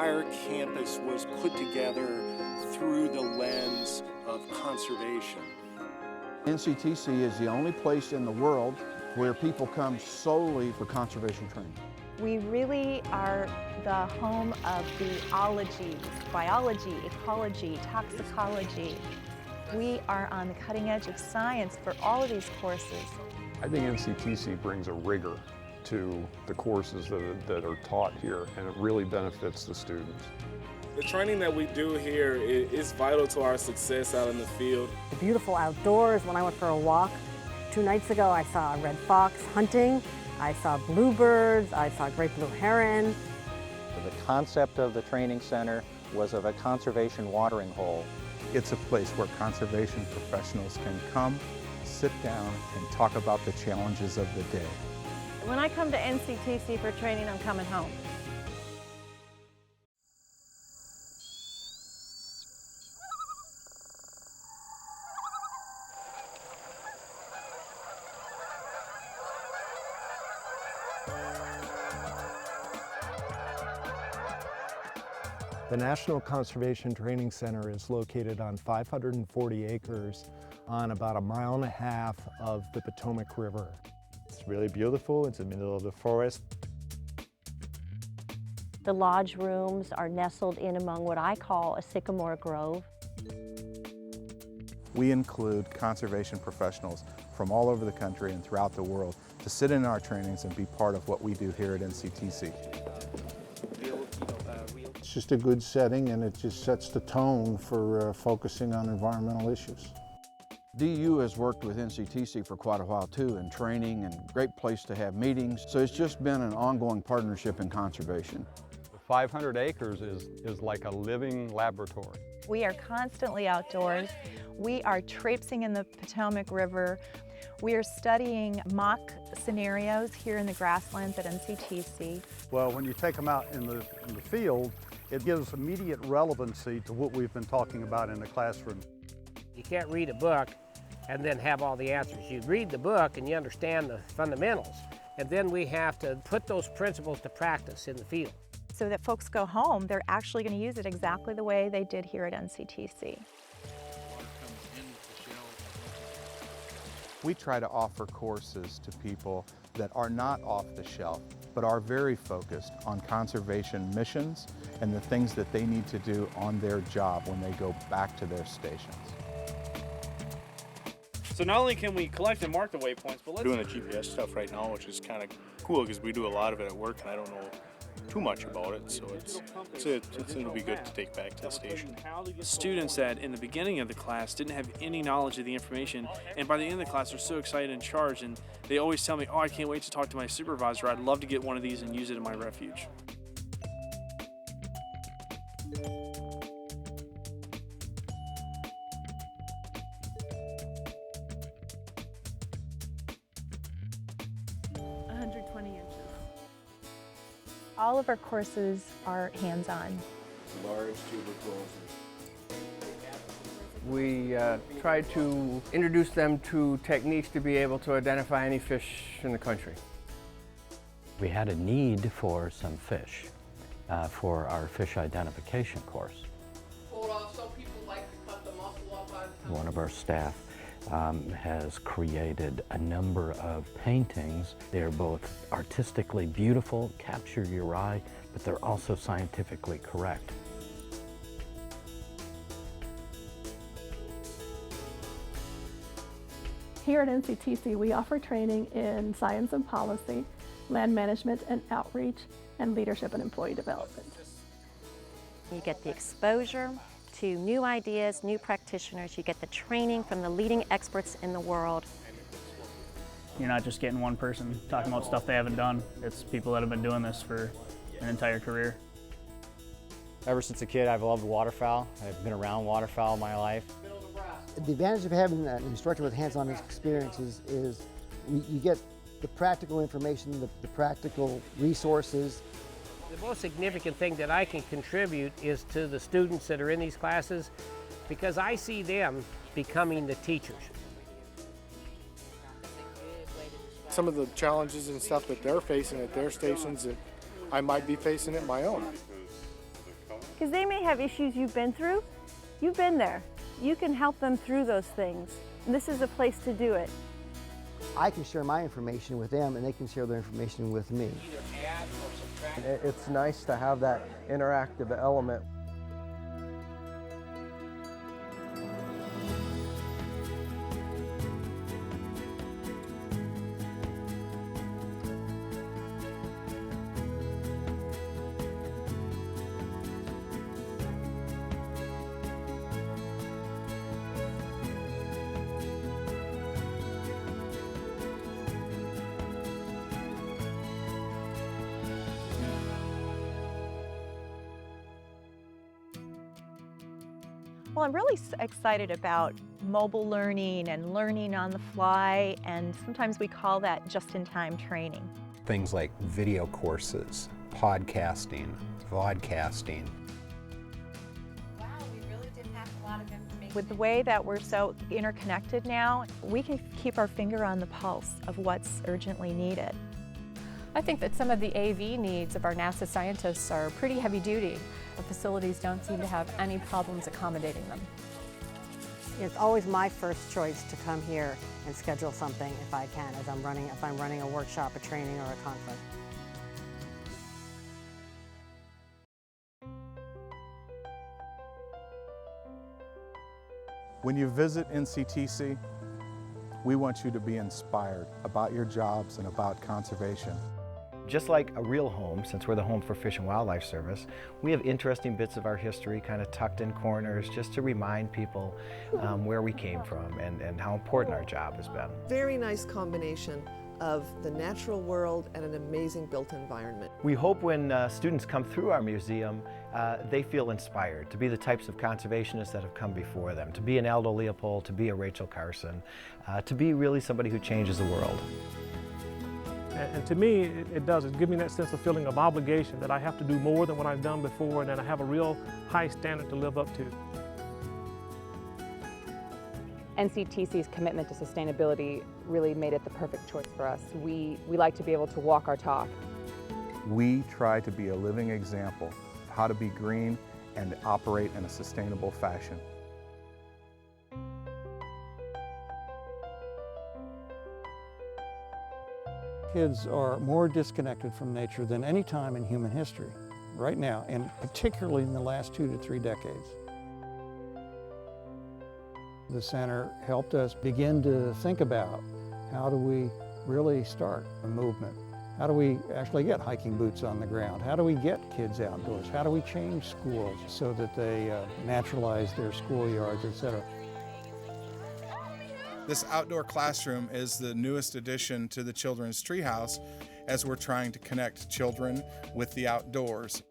entire campus was put together through the lens of conservation. NCTC is the only place in the world where people come solely for conservation training. We really are the home of the ologies, biology, ecology, toxicology. We are on the cutting edge of science for all of these courses. I think NCTC brings a rigor to the courses that are taught here, and it really benefits the students. The training that we do here is vital to our success out in the field. The beautiful outdoors. When I went for a walk 2 nights ago, I saw a red fox hunting, I saw bluebirds, I saw great blue heron. The concept of the training center was of a conservation watering hole. It's a place where conservation professionals can come, sit down, and talk about the challenges of the day. When I come to NCTC for training, I'm coming home. The National Conservation Training Center is located on 540 acres on about 1.5 miles of the Potomac River. It's really beautiful. It's in the middle of the forest. The lodge rooms are nestled in among what I call a sycamore grove. We include conservation professionals from all over the country and throughout the world to sit in our trainings and be part of what we do here at NCTC. It's just a good setting, and it just sets the tone for focusing on environmental issues. DU has worked with NCTC for quite a while too in training, and great place to have meetings. So it's just been an ongoing partnership in conservation. 500 acres is like a living laboratory. We are constantly outdoors. We are traipsing in the Potomac River. We are studying mock scenarios here in the grasslands at NCTC. Well, when you take them out in the field, it gives immediate relevancy to what we've been talking about in the classroom. You can't read a book and then have all the answers. You read the book and you understand the fundamentals, and then we have to put those principles to practice in the field. So that folks go home, they're actually going to use it exactly the way they did here at NCTC. We try to offer courses to people that are not off the shelf, but are very focused on conservation missions and the things that they need to do on their job when they go back to their stations. So not only can we collect and mark the waypoints, but We're doing the GPS stuff right now, which is kind of cool because we do a lot of it at work and I don't know too much about it, so it'll be good to take back to the station. students that in the beginning of the class didn't have any knowledge of the information, and by the end of the class they're so excited and charged, and they always tell me, oh, I can't wait to talk to my supervisor. I'd love to get one of these and use it in my refuge. All of our courses are hands-on. Large tubercles. We try to introduce them to techniques to be able to identify any fish in the country. We had a need for some fish for our fish identification course. Some people like to cut the muscle off on top. One of our staff has created a number of paintings. They're both artistically beautiful, capture your eye, but they're also scientifically correct. Here at NCTC, we offer training in science and policy, land management and outreach, and leadership and employee development. You get the exposure to new ideas, new practitioners. You get the training from the leading experts in the world. You're not just getting one person talking about stuff they haven't done. It's people that have been doing this for an entire career. Ever since a kid, I've loved waterfowl. I've been around waterfowl my life. The advantage of having an instructor with hands-on experiences is you get the practical information, the practical resources. The most significant thing that I can contribute is to the students that are in these classes, because I see them becoming the teachers. Some of the challenges and stuff that they're facing at their stations that I might be facing at my own. because they may have issues you've been through. You've been there. You can help them through those things. And this is a place to do it. I can share my information with them and they can share their information with me. It's nice to have that interactive element. Well, I'm really excited about mobile learning and learning on the fly, and sometimes we call that just-in-time training. Things like video courses, podcasting, vodcasting. Wow, we really did have a lot of information. With the way that we're so interconnected now, we can keep our finger on the pulse of what's urgently needed. I think that some of the AV needs of our NASA scientists are pretty heavy duty. The facilities don't seem to have any problems accommodating them. It's always my first choice to come here and schedule something if I can, if I'm running a workshop, a training, or a conference. When you visit NCTC, we want you to be inspired about your jobs and about conservation. Just like a real home, since we're the home for Fish and Wildlife Service, we have interesting bits of our history kind of tucked in corners just to remind people where we came from and how important our job has been. Very nice combination of the natural world and an amazing built environment. We hope when students come through our museum, they feel inspired to be the types of conservationists that have come before them, to be an Aldo Leopold, to be a Rachel Carson, to be really somebody who changes the world. And to me, it does. It gives me that sense of feeling of obligation that I have to do more than what I've done before and that I have a real high standard to live up to. NCTC's commitment to sustainability really made it the perfect choice for us. We like to be able to walk our talk. We try to be a living example of how to be green and operate in a sustainable fashion. Kids are more disconnected from nature than any time in human history, right now, and particularly in the last 2 to 3 decades. The center helped us begin to think about how do we really start a movement? How do we actually get hiking boots on the ground? How do we get kids outdoors? How do we change schools so that they naturalize their schoolyards, etc.? This outdoor classroom is the newest addition to the Children's Treehouse as we're trying to connect children with the outdoors.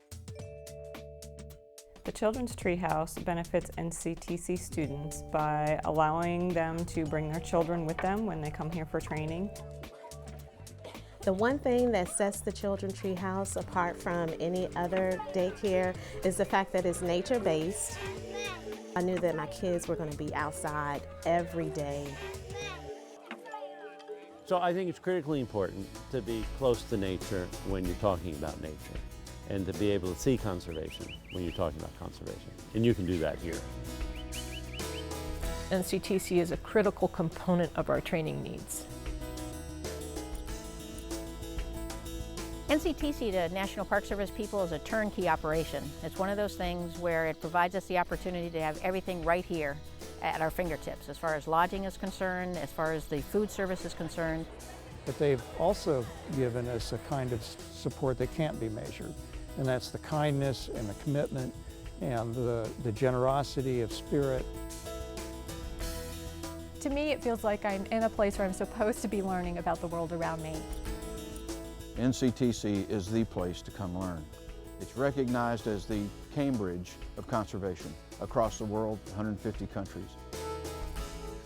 The Children's Treehouse benefits NCTC students by allowing them to bring their children with them when they come here for training. The one thing that sets the Children's Treehouse apart from any other daycare is the fact that it's nature-based. I knew that my kids were going to be outside every day. So I think it's critically important to be close to nature when you're talking about nature and to be able to see conservation when you're talking about conservation. And you can do that here. NCTC is a critical component of our training needs. NCTC, the National Park Service people, is a turnkey operation. It's one of those things where it provides us the opportunity to have everything right here at our fingertips, as far as lodging is concerned, as far as the food service is concerned. But they've also given us a kind of support that can't be measured, and that's the kindness and the commitment and the generosity of spirit. To me, it feels like I'm in a place where I'm supposed to be learning about the world around me. NCTC is the place to come learn. It's recognized as the Cambridge of conservation across the world, 150 countries.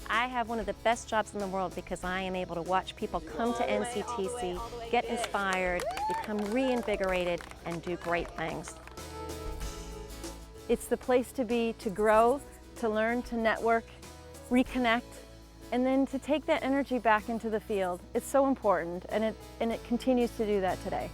I have one of the best jobs in the world because I am able to watch people come to NCTC, get inspired, become reinvigorated, and do great things. It's the place to be, to grow, to learn, to network, reconnect, and then to take that energy back into the field. It's so important, and it continues to do that today.